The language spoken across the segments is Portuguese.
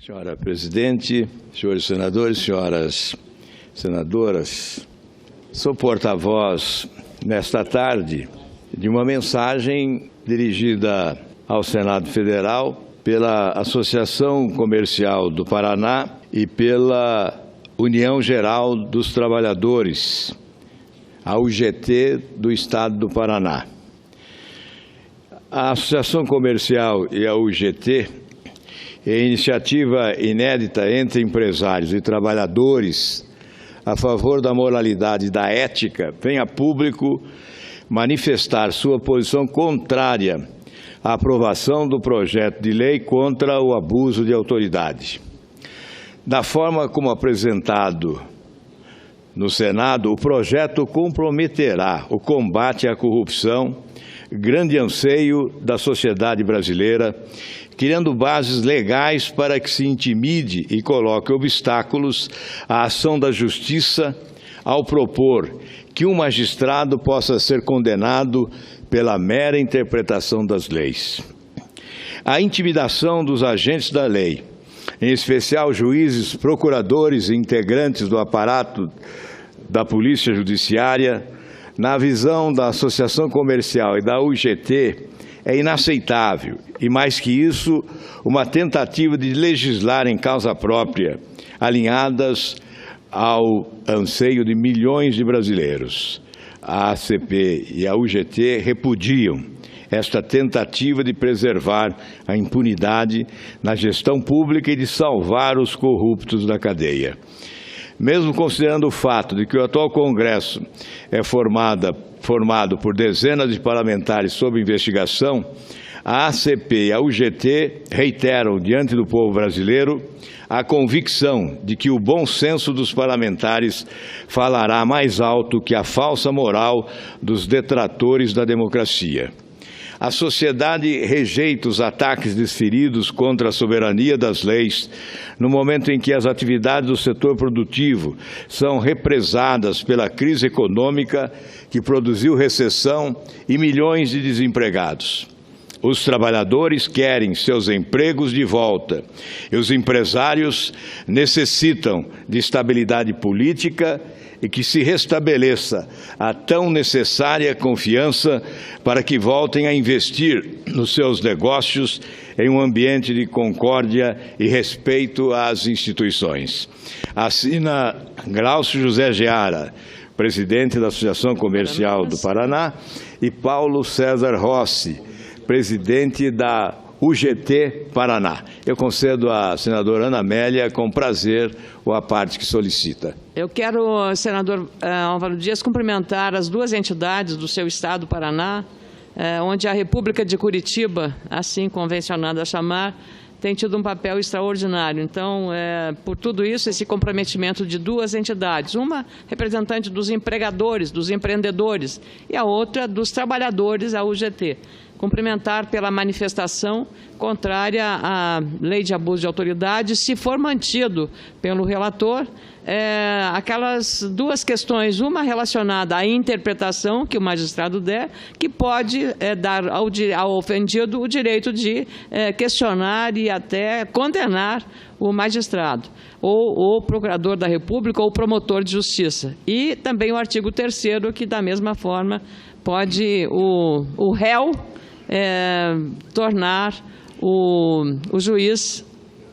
Senhora Presidente, senhores senadores, senhoras senadoras, sou porta-voz nesta tarde de uma mensagem dirigida ao Senado Federal pela Associação Comercial do Paraná e pela União Geral dos Trabalhadores, a UGT do Estado do Paraná. A Associação Comercial e a UGT é iniciativa inédita entre empresários e trabalhadores a favor da moralidade e da ética, vem a público manifestar sua posição contrária à aprovação do projeto de lei contra o abuso de autoridade. Da forma como apresentado no Senado, o projeto comprometerá o combate à corrupção, grande anseio da sociedade brasileira, criando bases legais para que se intimide e coloque obstáculos à ação da justiça ao propor que um magistrado possa ser condenado pela mera interpretação das leis. A intimidação dos agentes da lei, em especial juízes, procuradores e integrantes do aparato da Polícia Judiciária, na visão da Associação Comercial e da UGT, é inaceitável e, mais que isso, uma tentativa de legislar em causa própria, alinhadas ao anseio de milhões de brasileiros. A ACP e a UGT repudiam esta tentativa de preservar a impunidade na gestão pública e de salvar os corruptos da cadeia. Mesmo considerando o fato de que o atual Congresso é formado por dezenas de parlamentares sob investigação, a ACP e a UGT reiteram diante do povo brasileiro a convicção de que o bom senso dos parlamentares falará mais alto que a falsa moral dos detratores da democracia. A sociedade rejeita os ataques desferidos contra a soberania das leis, no momento em que as atividades do setor produtivo são represadas pela crise econômica que produziu recessão e milhões de desempregados. Os trabalhadores querem seus empregos de volta e os empresários necessitam de estabilidade política e que se restabeleça a tão necessária confiança para que voltem a investir nos seus negócios em um ambiente de concórdia e respeito às instituições. Assina Glaucio José Geara, presidente da Associação Comercial do Paraná, e Paulo César Rossi, presidente da UGT Paraná. Eu concedo à senadora Ana Amélia, com prazer, a parte que solicita. Eu quero, senador Álvaro Dias, cumprimentar as duas entidades do seu estado, Paraná, onde a República de Curitiba, assim convencionada a chamar, tem tido um papel extraordinário. Então, por tudo isso, esse comprometimento de duas entidades, uma representante dos empregadores, dos empreendedores, e a outra dos trabalhadores, a UGT. Cumprimentar pela manifestação contrária à lei de abuso de autoridade, se for mantido pelo relator aquelas duas questões, uma relacionada à interpretação que o magistrado der, que pode dar ao ofendido o direito de questionar e até condenar o magistrado, ou o procurador da República, ou o promotor de justiça. E também o artigo 3º, que da mesma forma pode o réu tornar o juiz,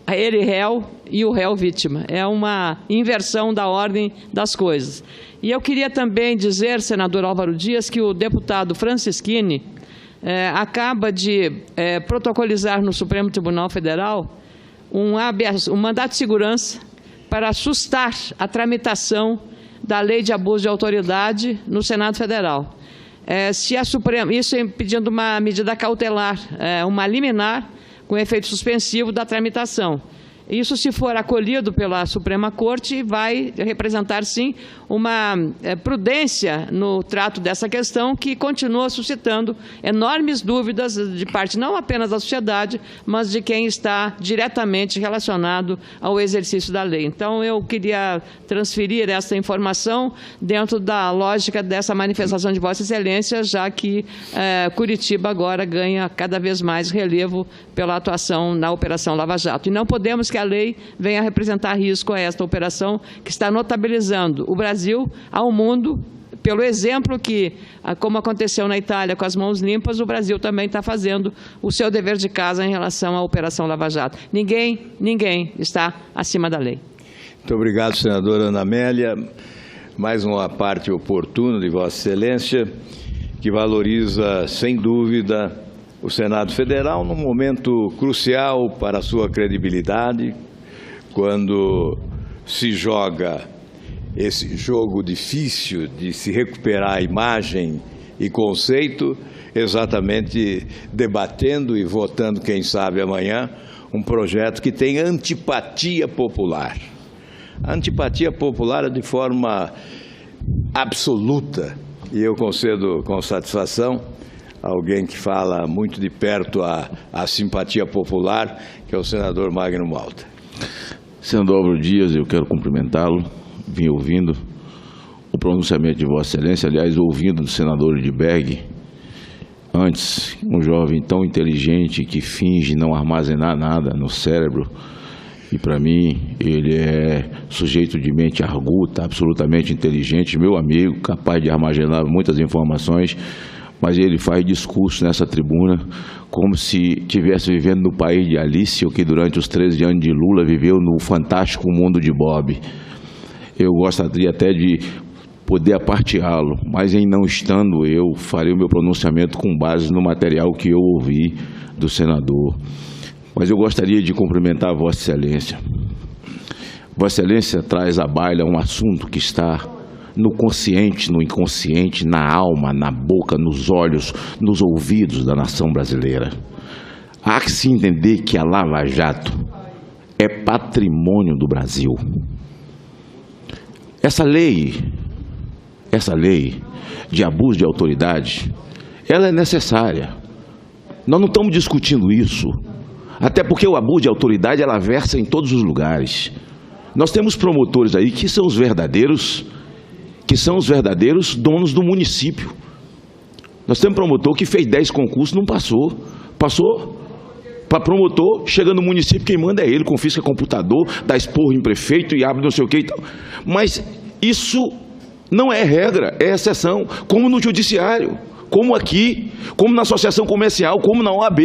ele réu e o réu vítima. É uma inversão da ordem das coisas. E eu queria também dizer, senador Álvaro Dias, que o deputado Francisquini acaba de protocolizar no Supremo Tribunal Federal um mandato de segurança para assustar a tramitação da lei de abuso de autoridade no Senado Federal. Se a Suprema, isso pedindo uma medida cautelar, uma liminar com efeito suspensivo da tramitação. Isso, se for acolhido pela Suprema Corte, vai representar, sim, uma prudência no trato dessa questão que continua suscitando enormes dúvidas de parte não apenas da sociedade, mas de quem está diretamente relacionado ao exercício da lei. Então, eu queria transferir essa informação dentro da lógica dessa manifestação de Vossa Excelência, já que Curitiba agora ganha cada vez mais relevo pela atuação na Operação Lava Jato. E não podemos a lei venha a representar risco a esta operação que está notabilizando o Brasil ao mundo, pelo exemplo que, como aconteceu na Itália com as mãos limpas, o Brasil também está fazendo o seu dever de casa em relação à Operação Lava Jato. Ninguém está acima da lei. Muito obrigado, senadora Ana Amélia. Mais uma parte oportuna de Vossa Excelência, que valoriza, sem dúvida, o Senado Federal num momento crucial para a sua credibilidade, quando se joga esse jogo difícil de se recuperar a imagem e conceito, exatamente debatendo e votando, quem sabe amanhã, um projeto que tem antipatia popular. A antipatia popular é de forma absoluta, e eu concedo com satisfação a alguém que fala muito de perto a simpatia popular, que é o senador Magno Malta. Senador Álvaro Dias, eu quero cumprimentá-lo. Vim ouvindo o pronunciamento de Vossa Excelência, aliás, ouvindo do senador Lindbergh, antes, um jovem tão inteligente que finge não armazenar nada no cérebro, e para mim ele é sujeito de mente arguta, absolutamente inteligente, meu amigo, capaz de armazenar muitas informações, mas ele faz discurso nessa tribuna como se estivesse vivendo no país de Alice, ou que durante os 13 anos de Lula viveu no fantástico mundo de Bob. Eu gostaria até de poder aparteá-lo, mas em não estando eu, farei o meu pronunciamento com base no material que eu ouvi do senador. Mas eu gostaria de cumprimentar Vossa Excelência. Vossa Excelência traz à baila um assunto que está no consciente, no inconsciente, na alma, na boca, nos olhos, nos ouvidos da nação brasileira. Há que se entender que a Lava Jato é patrimônio do Brasil. Essa lei de abuso de autoridade, ela é necessária. Nós não estamos discutindo isso, até porque o abuso de autoridade, ela versa em todos os lugares. Nós temos promotores aí que são os verdadeiros donos do município. Nós temos promotor que fez 10 concursos, não passou. Passou para promotor, chega no município, quem manda é ele, confisca computador, dá esporro em prefeito e abre não sei o que e tal. Mas isso não é regra, é exceção, como no judiciário, como aqui, como na associação comercial, como na OAB,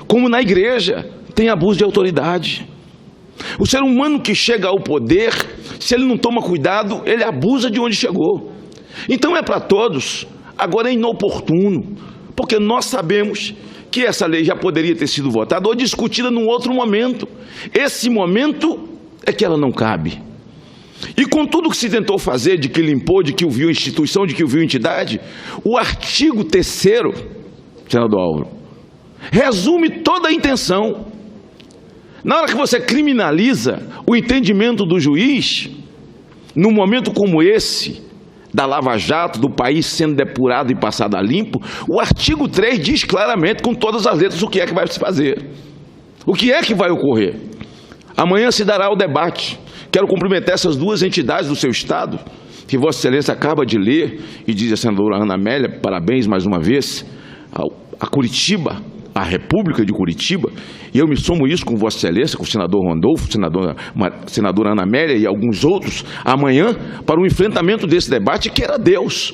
como na igreja, tem abuso de autoridade. O ser humano que chega ao poder, se ele não toma cuidado, ele abusa de onde chegou. Então é para todos, agora é inoportuno, porque nós sabemos que essa lei já poderia ter sido votada ou discutida num outro momento. Esse momento é que ela não cabe. E com tudo que se tentou fazer, de que limpou, de que ouviu instituição, de que ouviu entidade, o artigo 3º, senador Álvaro, resume toda a intenção. Na hora que você criminaliza o entendimento do juiz, num momento como esse, da Lava Jato, do país sendo depurado e passado a limpo, o artigo 3 diz claramente, com todas as letras, o que é que vai se fazer. O que é que vai ocorrer. Amanhã se dará o debate. Quero cumprimentar essas duas entidades do seu Estado, que Vossa Excelência acaba de ler, e diz a senadora Ana Amélia, parabéns mais uma vez, a Curitiba, a República de Curitiba, e eu me somo isso com Vossa Excelência, com o senador Randolfo, senadora Ana Amélia e alguns outros, amanhã, para o enfrentamento desse debate, que era Deus.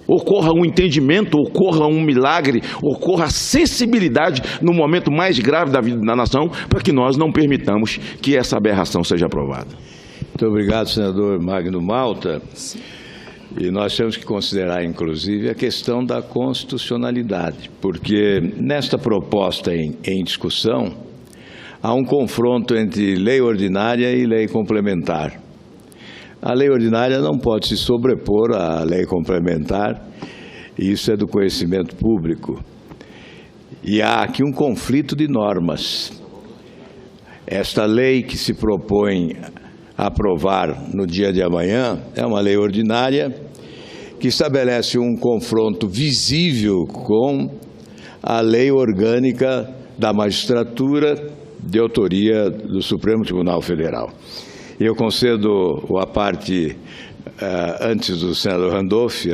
Ocorra um entendimento, ocorra um milagre, ocorra a sensibilidade no momento mais grave da vida da nação, para que nós não permitamos que essa aberração seja aprovada. Muito obrigado, senador Magno Malta. E nós temos que considerar, inclusive, a questão da constitucionalidade, porque nesta proposta em discussão, há um confronto entre lei ordinária e lei complementar. A lei ordinária não pode se sobrepor à lei complementar, e isso é do conhecimento público. E há aqui um conflito de normas. Esta lei que se propõe aprovar no dia de amanhã é uma lei ordinária que estabelece um confronto visível com a lei orgânica da magistratura de autoria do Supremo Tribunal Federal. Eu concedo a parte, antes do senador Randolph,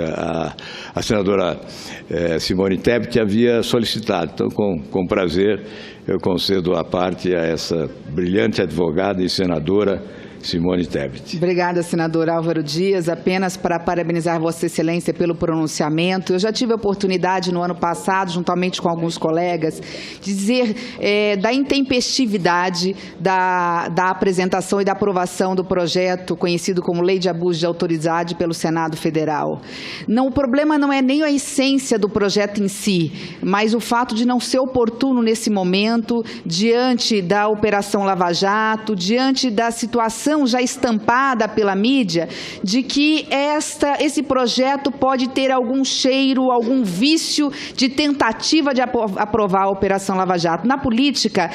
a senadora Simone Tebet havia solicitado. Então, com prazer, eu concedo a parte a essa brilhante advogada e senadora Simone Tebet. Obrigada, senador Álvaro Dias. Apenas para parabenizar Vossa Excelência pelo pronunciamento. Eu já tive a oportunidade no ano passado, juntamente com alguns colegas, de dizer da intempestividade da apresentação e da aprovação do projeto conhecido como Lei de Abuso de Autoridade pelo Senado Federal. O problema não é nem a essência do projeto em si, mas o fato de não ser oportuno nesse momento, diante da Operação Lava Jato, diante da situação já estampada pela mídia de que esse projeto pode ter algum cheiro, algum vício de tentativa de aprovar a Operação Lava Jato. Na política,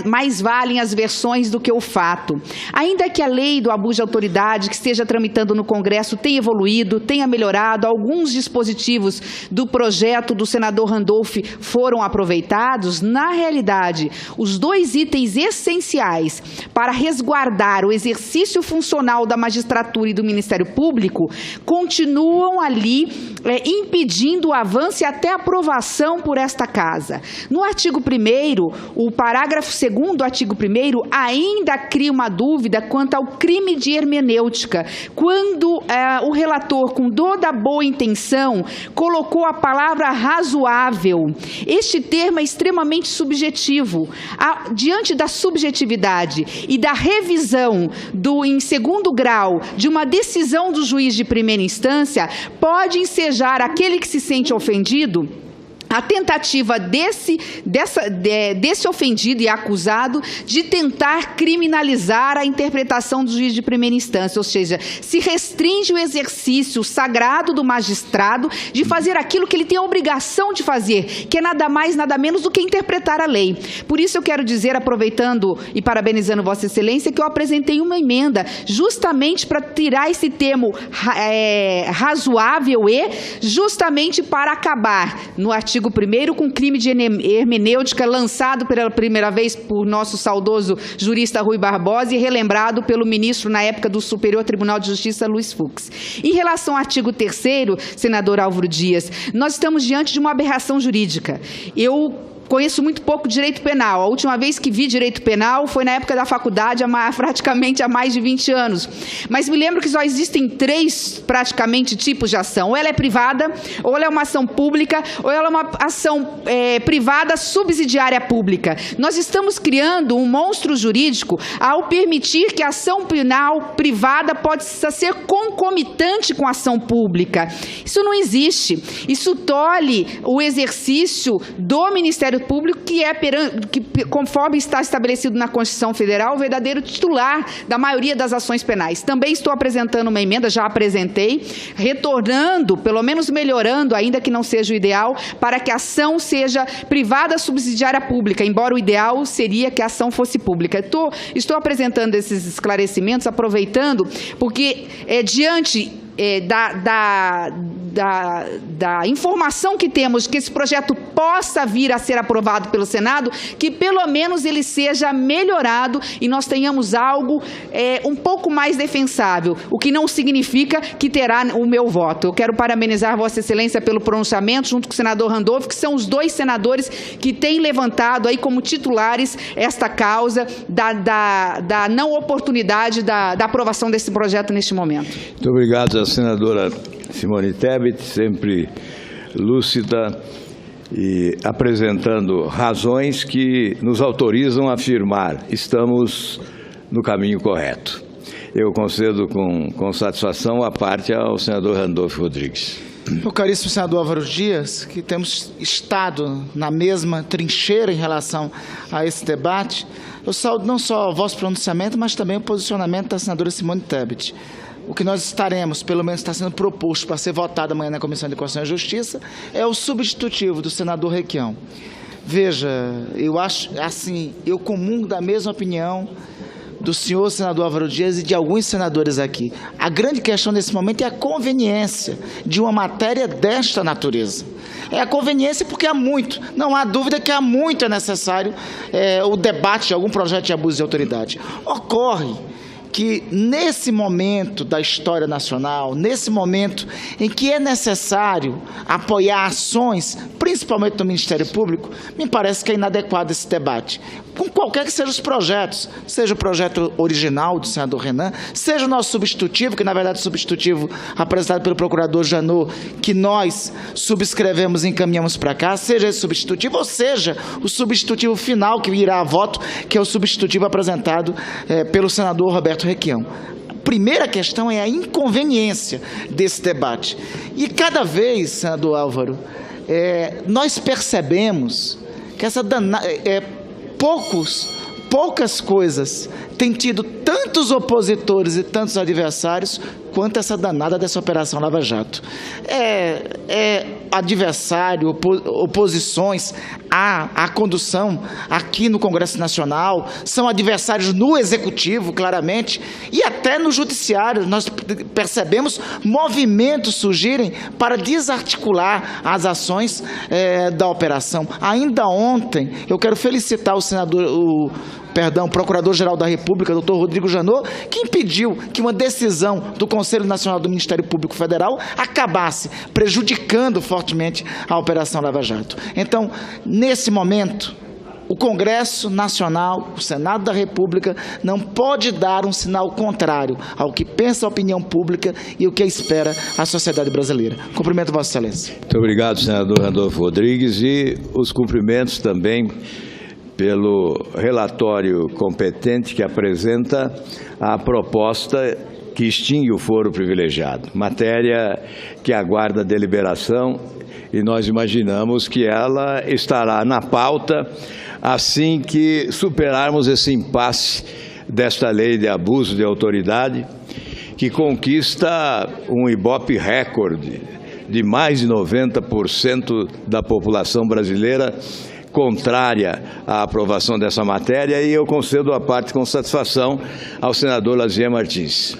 mais valem as versões do que o fato. Ainda que a lei do abuso de autoridade que esteja tramitando no Congresso tenha evoluído, tenha melhorado, alguns dispositivos do projeto do senador Randolph foram aproveitados, na realidade, os dois itens essenciais para resguardar o exercício funcional da magistratura e do Ministério Público continuam ali impedindo o avanço e até a aprovação por esta Casa. No artigo 1º, o parágrafo 2º do artigo 1º ainda cria uma dúvida quanto ao crime de hermenêutica, quando o relator, com toda a boa intenção, colocou a palavra razoável. Este termo é extremamente subjetivo. Diante da subjetividade e da revisão em segundo grau de uma decisão do juiz de primeira instância, pode ensejar aquele que se sente ofendido a tentativa desse ofendido e acusado de tentar criminalizar a interpretação do juiz de primeira instância, ou seja, se restringe o exercício sagrado do magistrado de fazer aquilo que ele tem a obrigação de fazer, que é nada mais, nada menos do que interpretar a lei. Por isso eu quero dizer, aproveitando e parabenizando Vossa Excelência, que eu apresentei uma emenda justamente para tirar esse termo razoável justamente para acabar no artigo 1º com crime de hermenêutica lançado pela primeira vez por nosso saudoso jurista Rui Barbosa e relembrado pelo ministro na época do Superior Tribunal de Justiça, Luiz Fux. Em relação ao artigo 3º, senador Álvaro Dias, nós estamos diante de uma aberração jurídica. Eu conheço muito pouco direito penal. A última vez que vi direito penal foi na época da faculdade, praticamente há mais de 20 anos. Mas me lembro que só existem 3, praticamente, tipos de ação. Ou ela é privada, ou ela é uma ação pública, ou ela é uma ação privada subsidiária pública. Nós estamos criando um monstro jurídico ao permitir que a ação penal privada possa ser concomitante com a ação pública. Isso não existe. Isso tolhe o exercício do Ministério Público, que conforme está estabelecido na Constituição Federal, o verdadeiro titular da maioria das ações penais. Também estou apresentando uma emenda, já apresentei, retornando, pelo menos melhorando, ainda que não seja o ideal, para que a ação seja privada subsidiária pública, embora o ideal seria que a ação fosse pública. Estou apresentando esses esclarecimentos, aproveitando, porque diante da informação que temos que esse projeto possa vir a ser aprovado pelo Senado, que pelo menos ele seja melhorado e nós tenhamos algo um pouco mais defensável, o que não significa que terá o meu voto. Eu quero parabenizar Vossa Excelência pelo pronunciamento, junto com o senador Randolph, que são os 2 senadores que têm levantado aí como titulares esta causa da não oportunidade da aprovação desse projeto neste momento. Muito obrigado, a senadora Simone Tebet, sempre lúcida e apresentando razões que nos autorizam a afirmar estamos no caminho correto. Eu concedo com satisfação a parte ao senador Randolph Rodrigues. Meu caríssimo senador Álvaro Dias, que temos estado na mesma trincheira em relação a esse debate, eu saúdo não só o vosso pronunciamento, mas também o posicionamento da senadora Simone Tebet. O que nós estaremos, pelo menos está sendo proposto para ser votado amanhã na Comissão de Constituição e Justiça, é o substitutivo do senador Requião. Veja, eu acho assim, eu comungo da mesma opinião do senhor senador Álvaro Dias e de alguns senadores aqui. A grande questão nesse momento é a conveniência de uma matéria desta natureza. É a conveniência porque há muito, não há dúvida que há muito é necessário o debate de algum projeto de abuso de autoridade. Ocorre que nesse momento da história nacional, nesse momento em que é necessário apoiar ações, principalmente do Ministério Público, me parece que é inadequado esse debate. Com qualquer que sejam os projetos, seja o projeto original do senador Renan, seja o nosso substitutivo, que na verdade é o substitutivo apresentado pelo procurador Janot, que nós subscrevemos e encaminhamos para cá, seja esse substitutivo, ou seja o substitutivo final que irá a voto, que é o substitutivo apresentado pelo senador Roberto Requião. A primeira questão é a inconveniência desse debate. E cada vez, senador Álvaro, nós percebemos que poucas coisas têm tido tantos opositores e tantos adversários quanto essa danada dessa Operação Lava Jato. Adversário, oposições à condução aqui no Congresso Nacional, são adversários no Executivo, claramente, e até no Judiciário. Nós percebemos movimentos surgirem para desarticular as ações da operação. Ainda ontem, eu quero felicitar o Procurador-Geral da República, doutor Rodrigo Janot, que impediu que uma decisão do Conselho Nacional do Ministério Público Federal acabasse prejudicando fortemente a Operação Lava Jato. Então, nesse momento, o Congresso Nacional, o Senado da República, não pode dar um sinal contrário ao que pensa a opinião pública e o que espera a sociedade brasileira. Cumprimento Vossa Excelência. Muito obrigado, senador Randolfo Rodrigues, e os cumprimentos também pelo relatório competente que apresenta a proposta que extingue o foro privilegiado, matéria que aguarda deliberação, e nós imaginamos que ela estará na pauta assim que superarmos esse impasse desta lei de abuso de autoridade, que conquista um Ibope recorde de mais de 90% da população brasileira contrária à aprovação dessa matéria, e eu concedo a parte com satisfação ao senador Lazier Martins.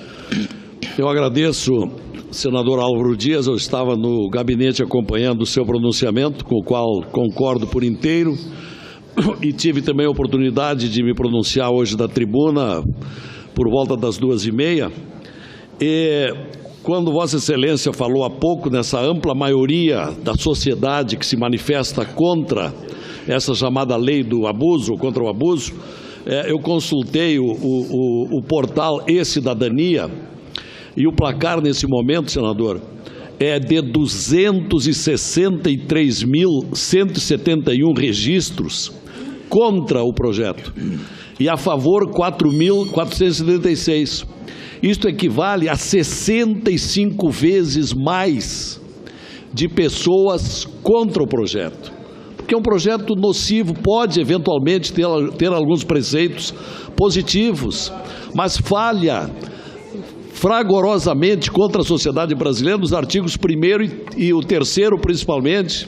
Eu agradeço, senador Álvaro Dias. Eu estava no gabinete acompanhando o seu pronunciamento, com o qual concordo por inteiro, e tive também a oportunidade de me pronunciar hoje da tribuna por volta das 2h30. E quando Vossa Excelência falou há pouco nessa ampla maioria da sociedade que se manifesta contra essa chamada lei do abuso, contra o abuso, eu consultei o portal E-Cidadania, e o placar nesse momento, senador, é de 263.171 registros contra o projeto e a favor 4.476. Isto equivale a 65 vezes mais de pessoas contra o projeto. Porque é um projeto nocivo, pode eventualmente ter alguns preceitos positivos, mas falha fragorosamente contra a sociedade brasileira nos artigos 1º e o 3º, principalmente,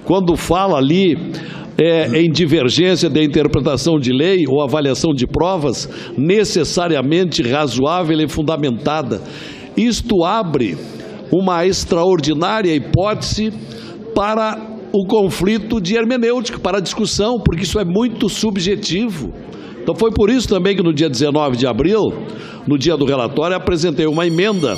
quando fala ali em divergência de interpretação de lei ou avaliação de provas necessariamente razoável e fundamentada. Isto abre uma extraordinária hipótese para o conflito de hermenêutica, para a discussão, porque isso é muito subjetivo. Então foi por isso também que no dia 19 de abril, no dia do relatório, apresentei uma emenda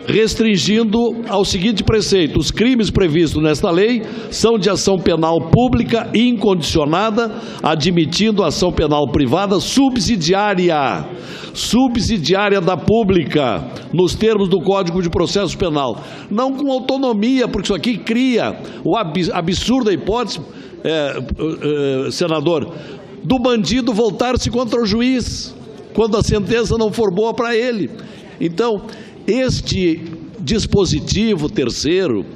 restringindo ao seguinte preceito: os crimes previstos nesta lei são de ação penal pública incondicionada, admitindo ação penal privada subsidiária da pública, nos termos do Código de Processo Penal. Não com autonomia, porque isso aqui cria o absurda hipótese, senador, do bandido voltar-se contra o juiz, quando a sentença não for boa para ele. Então, este dispositivo terceiro,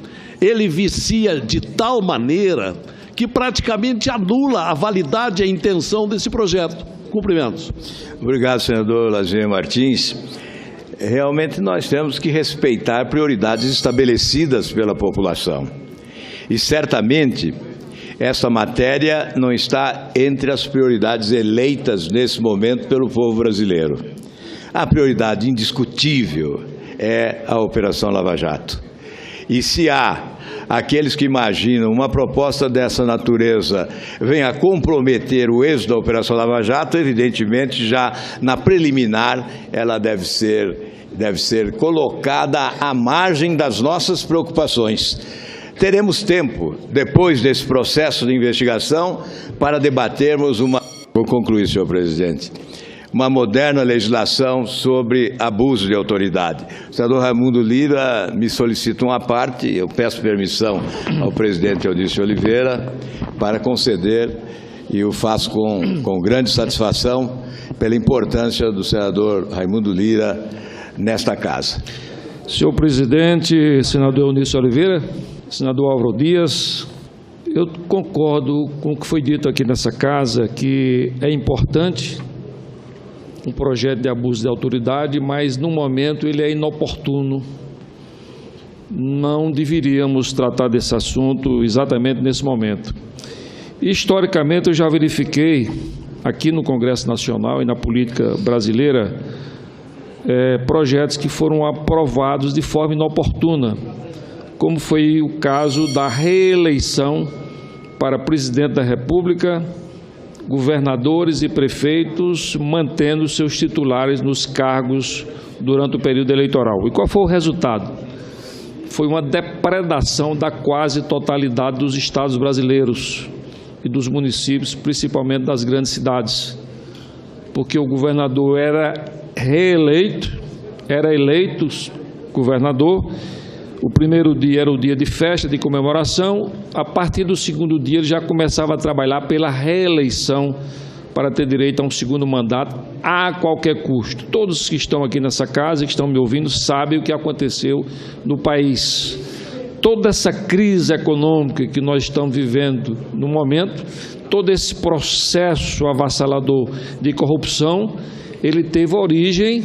ele vicia de tal maneira que praticamente anula a validade e a intenção desse projeto. Cumprimentos. Obrigado, senador Lazier Martins. Realmente nós temos que respeitar prioridades estabelecidas pela população. E certamente esta matéria não está entre as prioridades eleitas nesse momento pelo povo brasileiro. A prioridade indiscutível é a Operação Lava Jato. E se há aqueles que imaginam uma proposta dessa natureza venha comprometer o êxito da Operação Lava Jato, evidentemente, já na preliminar, ela deve ser colocada à margem das nossas preocupações. Teremos tempo, depois desse processo de investigação, para debatermos Vou concluir, senhor presidente. Uma moderna legislação sobre abuso de autoridade. O senador Raimundo Lira me solicita uma parte, eu peço permissão ao presidente Eudício Oliveira para conceder, e o faço com grande satisfação, pela importância do senador Raimundo Lira nesta casa. Senhor presidente, senador Eudício Oliveira, senador Álvaro Dias, eu concordo com o que foi dito aqui nessa casa, que é importante um projeto de abuso de autoridade, mas no momento ele é inoportuno. Não deveríamos tratar desse assunto exatamente nesse momento. Historicamente, eu já verifiquei aqui no Congresso Nacional e na política brasileira projetos que foram aprovados de forma inoportuna, como foi o caso da reeleição para presidente da República, governadores e prefeitos mantendo seus titulares nos cargos durante o período eleitoral. E qual foi o resultado? Foi uma depredação da quase totalidade dos estados brasileiros e dos municípios, principalmente das grandes cidades, porque o governador era eleito governador. O primeiro dia era o dia de festa, de comemoração. A partir do segundo dia, ele já começava a trabalhar pela reeleição para ter direito a um segundo mandato a qualquer custo. Todos que estão aqui nessa casa, que estão me ouvindo, sabem o que aconteceu no país. Toda essa crise econômica que nós estamos vivendo no momento, todo esse processo avassalador de corrupção, ele teve origem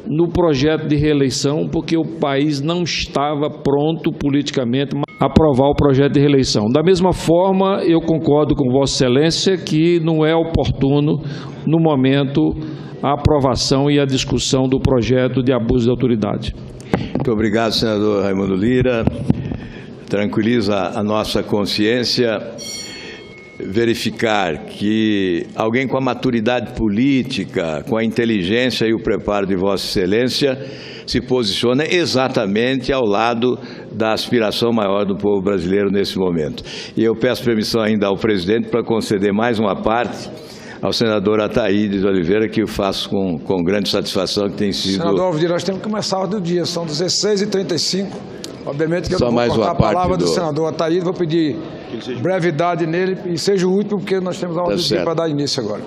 no projeto de reeleição, porque o país não estava pronto politicamente a aprovar o projeto de reeleição. Da mesma forma, eu concordo com Vossa Excelência que não é oportuno, no momento, a aprovação e a discussão do projeto de abuso de autoridade. Muito obrigado, senador Raimundo Lira. Tranquiliza a nossa consciência verificar que alguém com a maturidade política, com a inteligência e o preparo de Vossa Excelência se posiciona exatamente ao lado da aspiração maior do povo brasileiro nesse momento. E eu peço permissão ainda ao presidente para conceder mais uma parte ao senador Ataídes Oliveira, que eu faço com grande satisfação, que tem sido... Senador Alves, nós temos que começar a ordem do dia, são 16h35. Obviamente que eu não vou cortar a palavra do senador Ataídes, vou pedir brevidade nele e seja o último, porque nós temos a ordem do dia para dar início agora.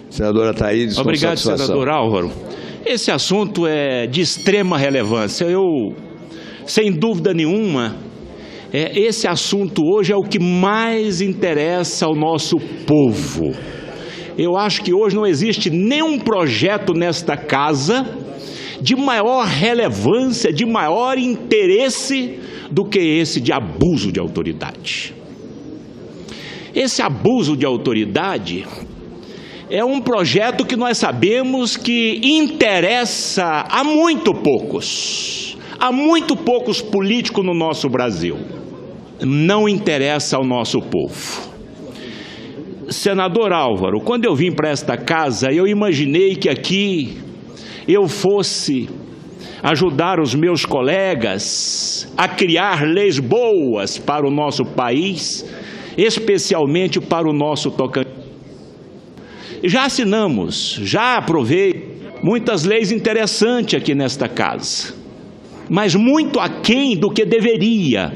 Senador Ataídes, obrigado, senador Álvaro. Esse assunto é de extrema relevância. Sem dúvida nenhuma, esse assunto hoje é o que mais interessa ao nosso povo. Eu acho que hoje não existe nenhum projeto nesta casa de maior relevância, de maior interesse do que esse de abuso de autoridade. Esse abuso de autoridade é um projeto que nós sabemos que interessa a muito poucos políticos no nosso Brasil. Não interessa ao nosso povo. Senador Álvaro, quando eu vim para esta casa, eu imaginei que aqui eu fosse ajudar os meus colegas a criar leis boas para o nosso país, especialmente para o nosso Tocantins. Já assinamos, já aprovei muitas leis interessantes aqui nesta casa, mas muito aquém do que deveria.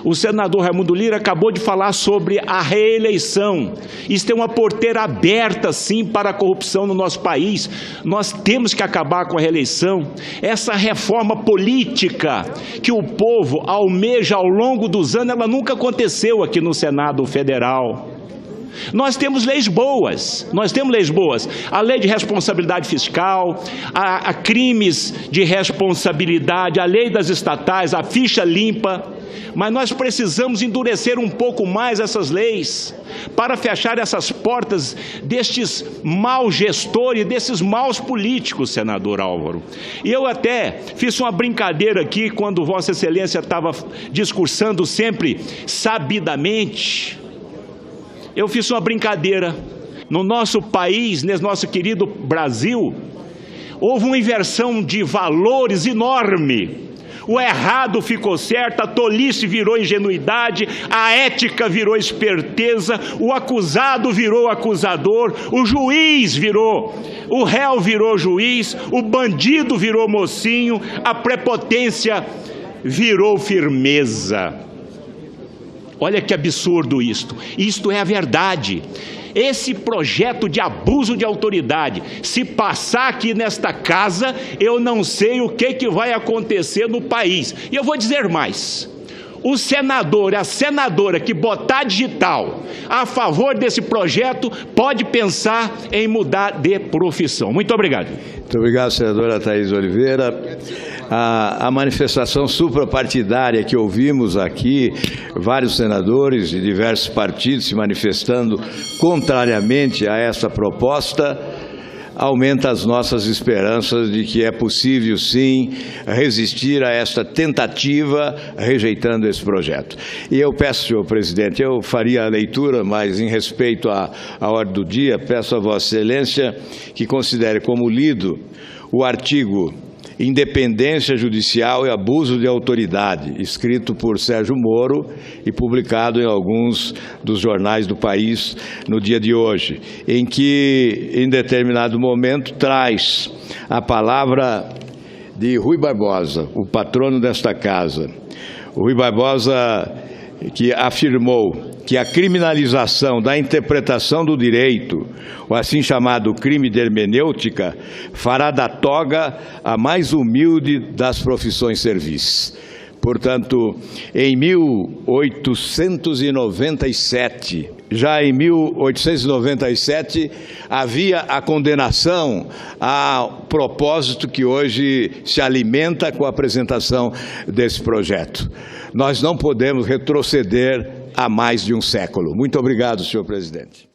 O senador Raimundo Lira acabou de falar sobre a reeleição. Isso tem uma porteira aberta, sim, para a corrupção no nosso país. Nós temos que acabar com a reeleição. Essa reforma política que o povo almeja ao longo dos anos, ela nunca aconteceu aqui no Senado Federal. Nós temos leis boas, a lei de responsabilidade fiscal, a crimes de responsabilidade, a lei das estatais, a ficha limpa, mas nós precisamos endurecer um pouco mais essas leis para fechar essas portas destes maus gestores, desses maus políticos, senador Álvaro. E eu até fiz uma brincadeira aqui quando Vossa Excelência estava discursando sempre sabidamente. Eu fiz uma brincadeira. No nosso país, nesse nosso querido Brasil, houve uma inversão de valores enorme. O errado ficou certo, a tolice virou ingenuidade, a ética virou esperteza, o acusado virou acusador, o juiz virou, o réu virou juiz, o bandido virou mocinho, a prepotência virou firmeza. Olha que absurdo isto. Isto é a verdade. Esse projeto de abuso de autoridade, se passar aqui nesta casa, eu não sei o que vai acontecer no país. E eu vou dizer mais. O senador, a senadora que botar digital a favor desse projeto, pode pensar em mudar de profissão. Muito obrigado. Muito obrigado, senadora Thaís Oliveira. A manifestação suprapartidária que ouvimos aqui, vários senadores de diversos partidos se manifestando contrariamente a essa proposta, aumenta as nossas esperanças de que é possível, sim, resistir a esta tentativa, rejeitando esse projeto. E eu peço, senhor presidente, eu faria a leitura, mas em respeito à ordem do dia, peço a Vossa Excelência que considere como lido o artigo Independência Judicial e Abuso de Autoridade, escrito por Sérgio Moro e publicado em alguns dos jornais do país no dia de hoje, em que, em determinado momento, traz a palavra de Rui Barbosa, o patrono desta casa. O Rui Barbosa, que afirmou que a criminalização da interpretação do direito, o assim chamado crime de hermenêutica, fará da toga a mais humilde das profissões servis. Portanto, em 1897, já em 1897, havia a condenação ao propósito que hoje se alimenta com a apresentação desse projeto. Nós não podemos retroceder há mais de um século. Muito obrigado, senhor presidente.